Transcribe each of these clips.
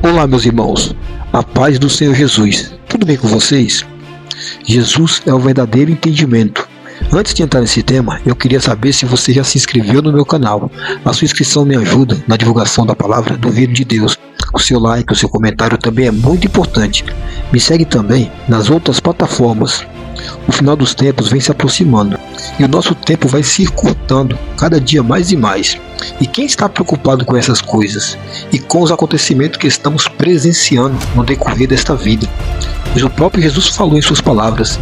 Olá, meus irmãos, a paz do Senhor Jesus, tudo bem com vocês? Jesus é o verdadeiro entendimento. Antes de entrar nesse tema, eu queria saber se você já se inscreveu no meu canal. A sua inscrição me ajuda na divulgação da palavra do Reino de Deus. O seu like, o seu comentário também é muito importante. Me segue também nas outras plataformas. O final dos tempos vem se aproximando e o nosso tempo vai se encurtando cada dia mais e mais. E quem está preocupado com essas coisas e com os acontecimentos que estamos presenciando no decorrer desta vida? Pois o próprio Jesus falou em suas palavras: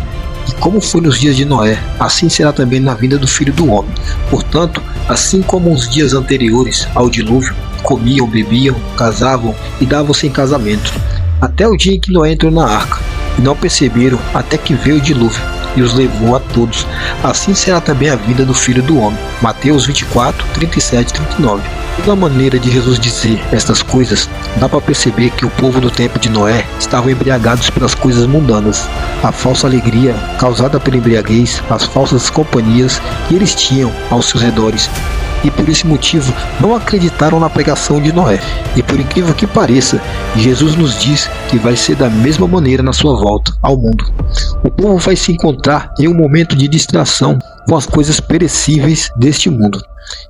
e como foi nos dias de Noé, assim será também na vinda do Filho do Homem. Portanto, assim como os dias anteriores ao dilúvio, comiam, bebiam, casavam e davam-se em casamento, até o dia em que Noé entrou na arca, e não perceberam até que veio o dilúvio e os levou a todos. Assim será também a vinda do Filho do Homem. Mateus 24, 37 e 39. Da maneira de Jesus dizer estas coisas, dá para perceber que o povo do tempo de Noé estavam embriagados pelas coisas mundanas, a falsa alegria causada pela embriaguez, as falsas companhias que eles tinham aos seus redores. E por esse motivo não acreditaram na pregação de Noé. E por incrível que pareça, Jesus nos diz que vai ser da mesma maneira na sua volta ao mundo. O povo vai se encontrar em um momento de distração com as coisas perecíveis deste mundo.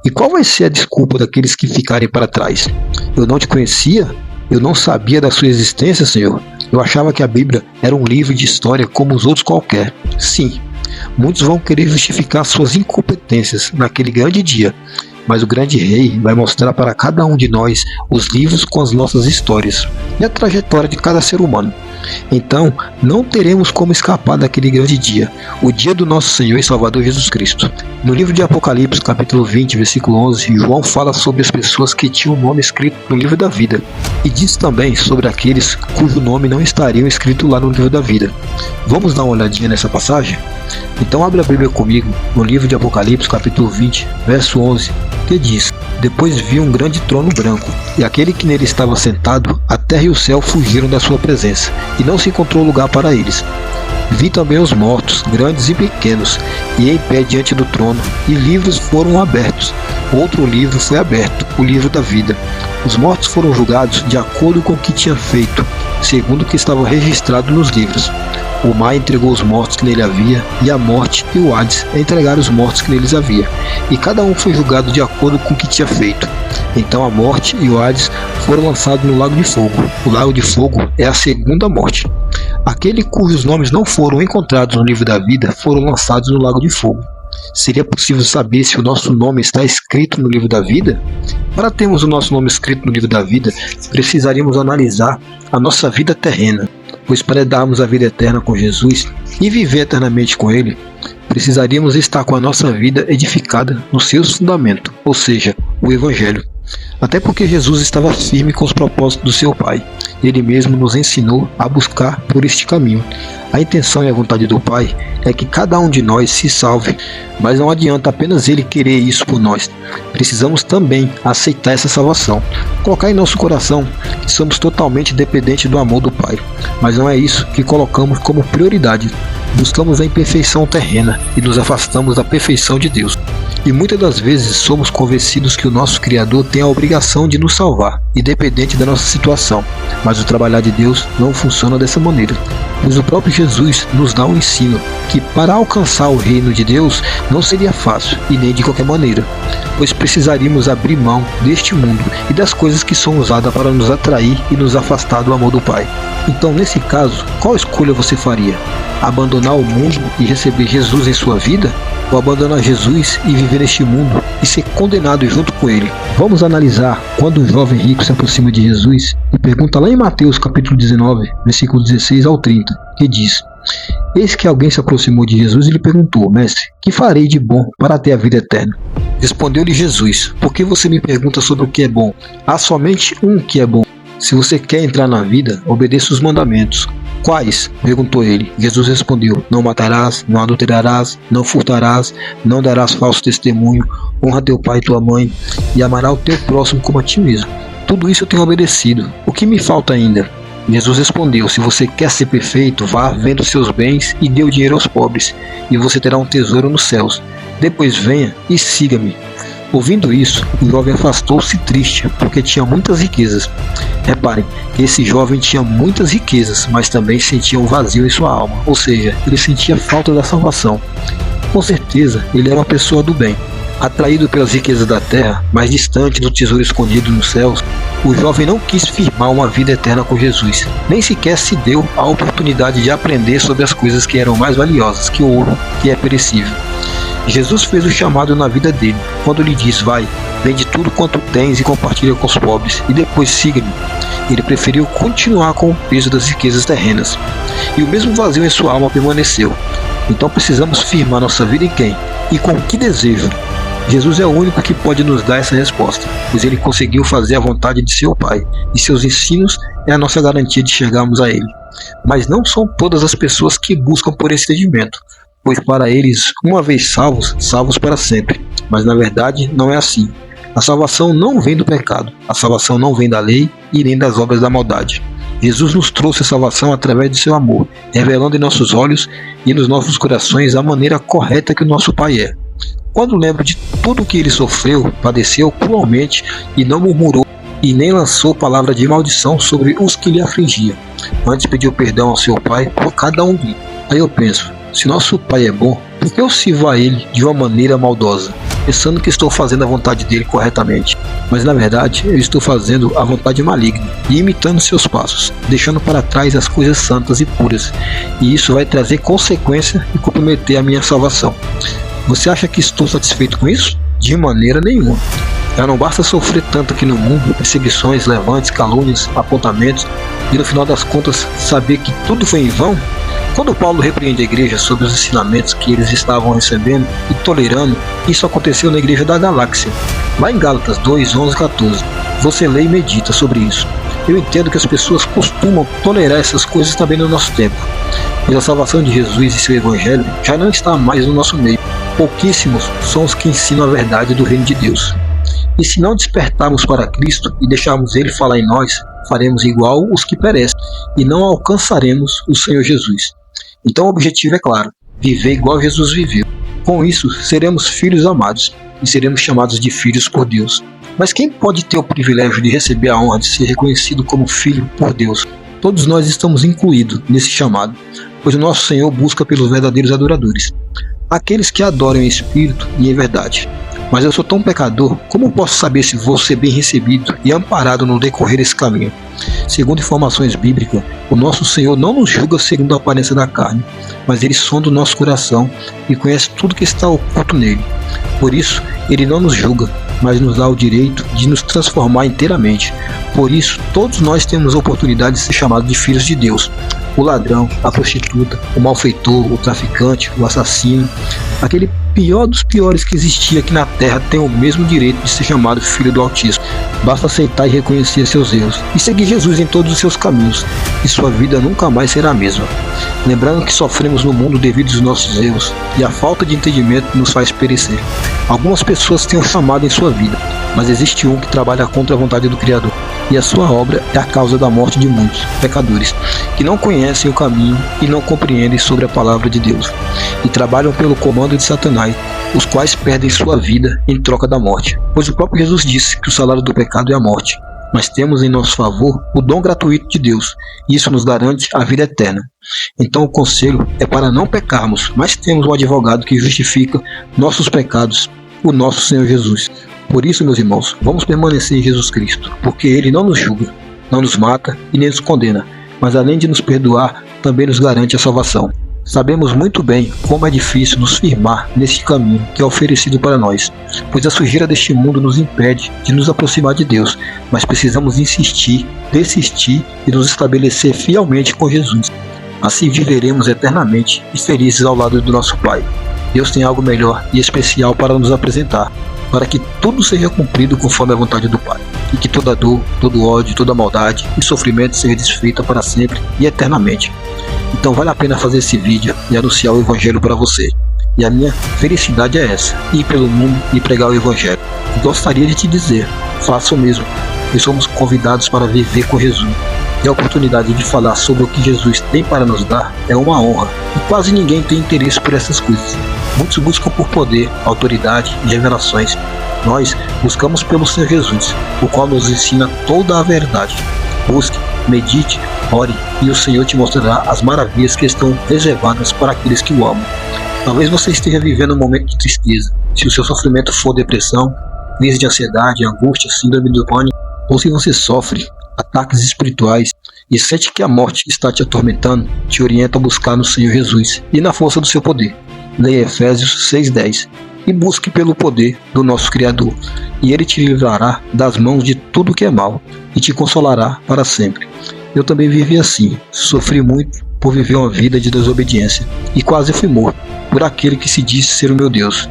E qual vai ser a desculpa daqueles que ficarem para trás? Eu não te conhecia? Eu não sabia da sua existência, Senhor? Eu achava que a Bíblia era um livro de história como os outros qualquer. Sim, muitos vão querer justificar suas incompetências naquele grande dia, mas o grande rei vai mostrar para cada um de nós os livros com as nossas histórias e a trajetória de cada ser humano. Então, não teremos como escapar daquele grande dia, o dia do nosso Senhor e Salvador Jesus Cristo. No livro de Apocalipse, capítulo 20, versículo 11, João fala sobre as pessoas que tinham o nome escrito no livro da vida, e diz também sobre aqueles cujo nome não estariam escrito lá no livro da vida. Vamos dar uma olhadinha nessa passagem? Então abre a Bíblia comigo no livro de Apocalipse, capítulo 20, verso 11, que diz: Depois vi um grande trono branco, e aquele que nele estava sentado, a terra e o céu fugiram da sua presença, e não se encontrou lugar para eles. Vi também os mortos, grandes e pequenos, e em pé diante do trono, e livros foram abertos. Outro livro foi aberto, o livro da vida. Os mortos foram julgados de acordo com o que tinham feito, segundo o que estava registrado nos livros. O mar entregou os mortos que nele havia, e a morte e o Hades entregaram os mortos que neles havia, e cada um foi julgado de acordo com o que tinha feito. Então a morte e o Hades foram lançados no lago de fogo. O lago de fogo é a segunda morte. Aquele cujos nomes não foram encontrados no livro da vida foram lançados no lago de fogo. Seria possível saber se o nosso nome está escrito no livro da vida? Para termos o nosso nome escrito no livro da vida, precisaríamos analisar a nossa vida terrena, pois para darmos a vida eterna com Jesus e viver eternamente com Ele, precisaríamos estar com a nossa vida edificada nos seus fundamentos, ou seja, o Evangelho. Até porque Jesus estava firme com os propósitos do seu Pai. Ele mesmo nos ensinou a buscar por este caminho. A intenção e a vontade do Pai é que cada um de nós se salve, mas não adianta apenas Ele querer isso por nós. Precisamos também aceitar essa salvação, colocar em nosso coração que somos totalmente dependentes do amor do Pai. Mas não é isso que colocamos como prioridade. Buscamos a imperfeição terrena e nos afastamos da perfeição de Deus. E muitas das vezes somos convencidos que o nosso Criador tem a obrigação de nos salvar, independente da nossa situação. Mas o trabalhar de Deus não funciona dessa maneira, pois o próprio Jesus nos dá um ensino que para alcançar o reino de Deus não seria fácil e nem de qualquer maneira, pois precisaríamos abrir mão deste mundo e das coisas que são usadas para nos atrair e nos afastar do amor do Pai. Então, nesse caso, qual escolha você faria? Abandonar o mundo e receber Jesus em sua vida? Ou abandonar Jesus e viver neste mundo e ser condenado junto com ele? Vamos analisar quando o jovem rico se aproxima de Jesus e pergunta lá em Mateus capítulo 19, versículo 16 ao 30, que diz: Eis que alguém se aproximou de Jesus e lhe perguntou: Mestre, que farei de bom para ter a vida eterna? Respondeu-lhe Jesus: Por que você me pergunta sobre o que é bom? Há somente um que é bom. Se você quer entrar na vida, obedeça os mandamentos. Quais? Perguntou ele. Jesus respondeu: Não matarás, não adulterarás, não furtarás, não darás falso testemunho, honra teu pai e tua mãe, e amará o teu próximo como a ti mesmo. Tudo isso eu tenho obedecido. O que me falta ainda? Jesus respondeu: Se você quer ser perfeito, vá, venda os seus bens e dê o dinheiro aos pobres, e você terá um tesouro nos céus. Depois venha e siga-me. Ouvindo isso, o jovem afastou-se triste, porque tinha muitas riquezas. Reparem que esse jovem tinha muitas riquezas, mas também sentia um vazio em sua alma, ou seja, ele sentia falta da salvação. Com certeza, ele era uma pessoa do bem. Atraído pelas riquezas da terra, mais distante do tesouro escondido nos céus, o jovem não quis firmar uma vida eterna com Jesus, nem sequer se deu a oportunidade de aprender sobre as coisas que eram mais valiosas que o ouro, que é perecível. Jesus fez o chamado na vida dele, quando lhe diz: vai, vende tudo quanto tens e compartilha com os pobres, e depois siga-me. Ele preferiu continuar com o peso das riquezas terrenas, e o mesmo vazio em sua alma permaneceu. Então precisamos firmar nossa vida em quem? E com que desejo? Jesus é o único que pode nos dar essa resposta, pois ele conseguiu fazer a vontade de seu Pai, e seus ensinos é a nossa garantia de chegarmos a ele. Mas não são todas as pessoas que buscam por esse entendimento, pois para eles, uma vez salvos, salvos para sempre. Mas na verdade não é assim. A salvação não vem do pecado, a salvação não vem da lei e nem das obras da maldade. Jesus nos trouxe a salvação através de seu amor, revelando em nossos olhos e nos nossos corações a maneira correta que o nosso Pai é. Quando lembro de tudo o que ele sofreu, padeceu cruelmente e não murmurou e nem lançou palavra de maldição sobre os que lhe afligiam. Antes pediu perdão ao seu Pai por cada um deles. Aí eu penso, se nosso Pai é bom, por que eu sirvo a Ele de uma maneira maldosa, pensando que estou fazendo a vontade dele corretamente? Mas na verdade, eu estou fazendo a vontade maligna e imitando seus passos, deixando para trás as coisas santas e puras, e isso vai trazer consequência e comprometer a minha salvação. Você acha que estou satisfeito com isso? De maneira nenhuma. Já não basta sofrer tanto aqui no mundo, perseguições, levantes, calúnias, apontamentos, e no final das contas saber que tudo foi em vão? Quando Paulo repreende a igreja sobre os ensinamentos que eles estavam recebendo e tolerando, isso aconteceu na igreja da Galáxia. Lá em Gálatas 2, 11 e 14, você lê e medita sobre isso. Eu entendo que as pessoas costumam tolerar essas coisas também no nosso tempo, pois a salvação de Jesus e seu evangelho já não está mais no nosso meio. Pouquíssimos são os que ensinam a verdade do reino de Deus. E se não despertarmos para Cristo e deixarmos Ele falar em nós, faremos igual os que perecem e não alcançaremos o Senhor Jesus. Então o objetivo é claro, viver igual Jesus viveu. Com isso, seremos filhos amados e seremos chamados de filhos por Deus. Mas quem pode ter o privilégio de receber a honra de ser reconhecido como filho por Deus? Todos nós estamos incluídos nesse chamado, pois o nosso Senhor busca pelos verdadeiros adoradores, aqueles que adoram em espírito e em verdade. Mas eu sou tão pecador, como posso saber se vou ser bem recebido e amparado no decorrer desse caminho? Segundo informações bíblicas, o nosso Senhor não nos julga segundo a aparência da carne, mas Ele sonda o nosso coração e conhece tudo que está oculto nele. Por isso, Ele não nos julga, mas nos dá o direito de nos transformar inteiramente. Por isso, todos nós temos a oportunidade de ser chamados de filhos de Deus. O ladrão, a prostituta, o malfeitor, o traficante, o assassino, aquele pior dos piores que existia aqui na terra tem o mesmo direito de ser chamado filho do Altíssimo. Basta aceitar e reconhecer seus erros e seguir Jesus em todos os seus caminhos, e sua vida nunca mais será a mesma. Lembrando que sofremos no mundo devido aos nossos erros, e a falta de entendimento nos faz perecer. Algumas pessoas têm um chamado em sua vida, mas existe um que trabalha contra a vontade do Criador, e a sua obra é a causa da morte de muitos pecadores, que não conhecem o caminho e não compreendem sobre a palavra de Deus, e trabalham pelo comando de Satanás, os quais perdem sua vida em troca da morte. Pois o próprio Jesus disse que o salário do pecado é a morte, mas temos em nosso favor o dom gratuito de Deus, e isso nos garante a vida eterna. Então o conselho é para não pecarmos, mas temos um advogado que justifica nossos pecados, o nosso Senhor Jesus. Por isso, meus irmãos, vamos permanecer em Jesus Cristo, porque Ele não nos julga, não nos mata e nem nos condena, mas além de nos perdoar, também nos garante a salvação. Sabemos muito bem como é difícil nos firmar neste caminho que é oferecido para nós, pois a sujeira deste mundo nos impede de nos aproximar de Deus, mas precisamos insistir, persistir e nos estabelecer fielmente com Jesus. Assim viveremos eternamente e felizes ao lado do nosso Pai. Deus tem algo melhor e especial para nos apresentar, para que tudo seja cumprido conforme a vontade do Pai, e que toda dor, todo ódio, toda maldade e sofrimento seja desfeita para sempre e eternamente. Então vale a pena fazer esse vídeo e anunciar o Evangelho para você. E a minha felicidade é essa, ir pelo mundo e pregar o Evangelho. Gostaria de te dizer, faça o mesmo, pois somos convidados para viver com Jesus. E a oportunidade de falar sobre o que Jesus tem para nos dar é uma honra, e quase ninguém tem interesse por essas coisas. Muitos buscam por poder, autoridade e revelações. Nós buscamos pelo Senhor Jesus, o qual nos ensina toda a verdade. Busque, medite, ore e o Senhor te mostrará as maravilhas que estão reservadas para aqueles que o amam. Talvez você esteja vivendo um momento de tristeza. Se o seu sofrimento for depressão, crise de ansiedade, angústia, síndrome do pânico, ou se você sofre ataques espirituais e sente que a morte está te atormentando, te orienta a buscar no Senhor Jesus e na força do seu poder. Leia Efésios 6:10 e busque pelo poder do nosso Criador, e Ele te livrará das mãos de tudo que é mal e te consolará para sempre. Eu também vivi assim, sofri muito por viver uma vida de desobediência e quase fui morto por aquele que se disse ser o meu Deus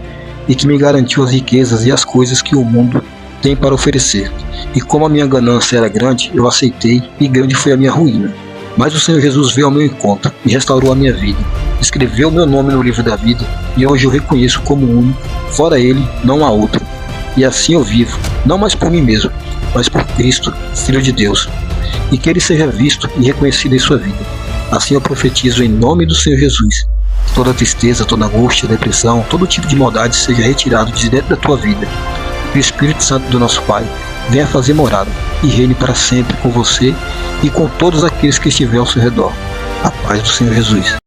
e que me garantiu as riquezas e as coisas que o mundo tem para oferecer. E como a minha ganância era grande, eu aceitei e grande foi a minha ruína. Mas o Senhor Jesus veio ao meu encontro e restaurou a minha vida. Escreveu meu nome no livro da vida e hoje eu reconheço como único, fora Ele não há outro. E assim eu vivo, não mais por mim mesmo, mas por Cristo, Filho de Deus. E que Ele seja visto e reconhecido em sua vida. Assim eu profetizo em nome do Senhor Jesus. Toda tristeza, toda angústia, depressão, todo tipo de maldade seja retirado de dentro da tua vida. Que o Espírito Santo do nosso Pai venha fazer morada e reine para sempre com você e com todos aqueles que estiverem ao seu redor. A paz do Senhor Jesus.